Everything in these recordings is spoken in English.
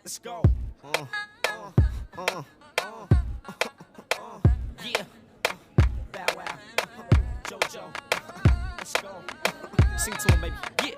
Let's go. Yeah. Bow wow. JoJo. Let's go. Sing to him, baby. Yeah.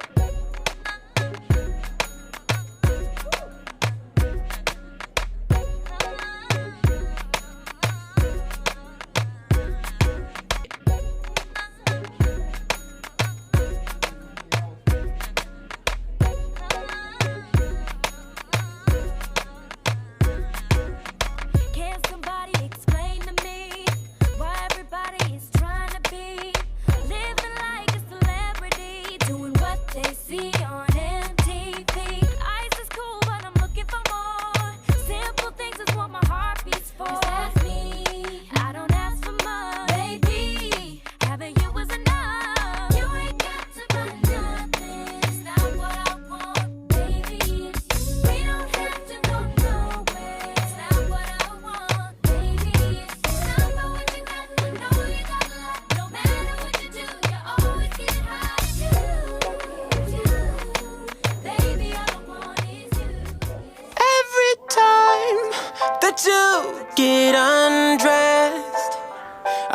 To get undressed,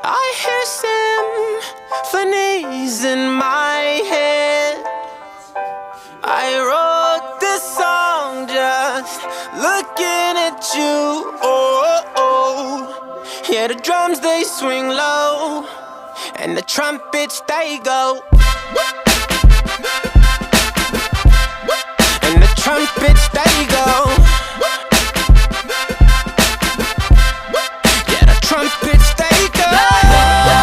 I hear symphonies in my head. I wrote this song just looking at you. Oh, oh. Yeah, the drums they swing low, and the trumpets they go, and the trumpets they go. Trumpets they go. They go.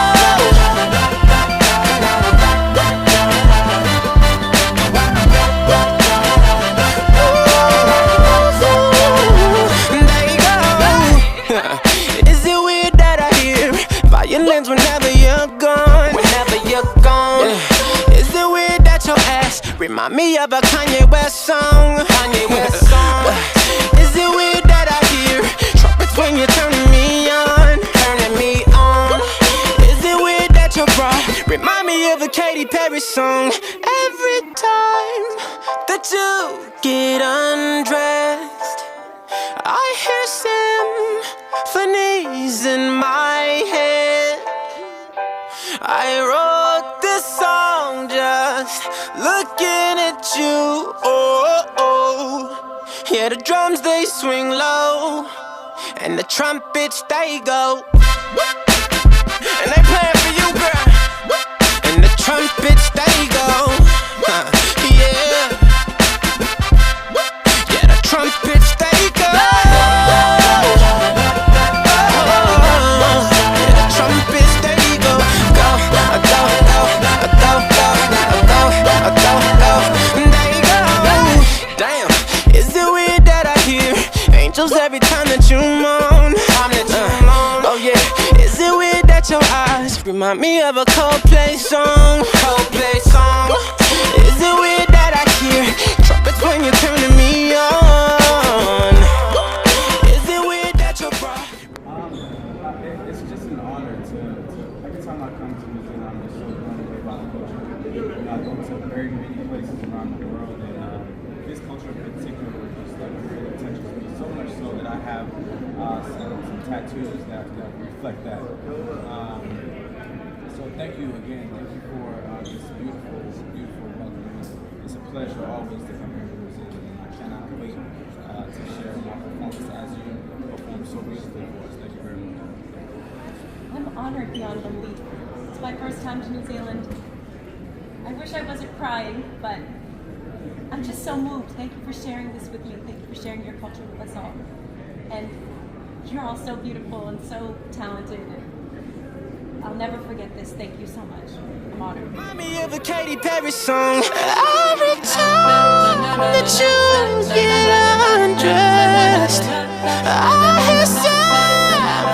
Is it weird that I hear violins whenever you're gone? Whenever you're gone. Is it weird that your ass remind me of a Kanye West song? Kanye West song. Is it weird that I hear trumpets when you're turning me on? Remind me of a Katy Perry song. Every time that you get undressed, I hear symphonies in my head. I wrote this song just looking at you. Oh, oh. Yeah, the drums they swing low, and the trumpets they go, and they playing for you, girl. And the trumpets they go, yeah. Yeah, the trumpets they go. Yeah, the trumpets they go. Go, go, go, go, go, go, go, go. They go. Damn, is it weird that I hear angels every time that you moan? Oh yeah, is it weird that your eyes remind me of a Coldplay song? Coldplay song. Is it weird that I hear trumpets when you're turning me on? Is it weird that you're bright? It's just an honor to every time I come to New Zealand, I'm just so blown away by the culture. I go to very many places around the world, and this culture in particular just like really touches me so much so that I have some tattoos that reflect that. So thank you again. Thank you for this beautiful welcome. It's a pleasure always to come here to New Zealand, and I cannot wait to share my performance as you perform so beautifully for us. Thank you very much. I'm honored beyond belief. It's my first time to New Zealand. I wish I wasn't crying, but I'm just so moved. Thank you for sharing this with me. Thank you for sharing your culture with us all. And you're all so beautiful and so talented. I'll never forget this. Thank you so much. I'm honored. Remind me of a Katy Perry song. Every time that you get undressed, I hear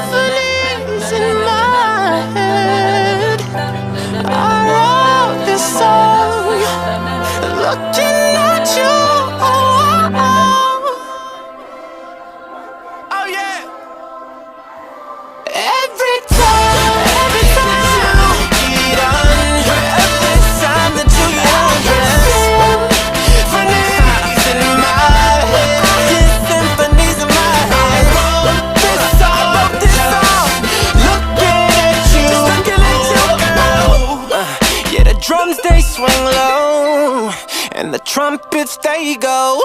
symphonies in my head. I wrote this song looking at you. Oh yeah. Every time you get undressed, every time that you get undressed, symphonies in my head. drums they swing low, and the trumpets they go.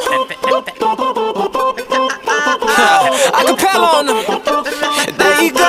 Acapella on them, there you go.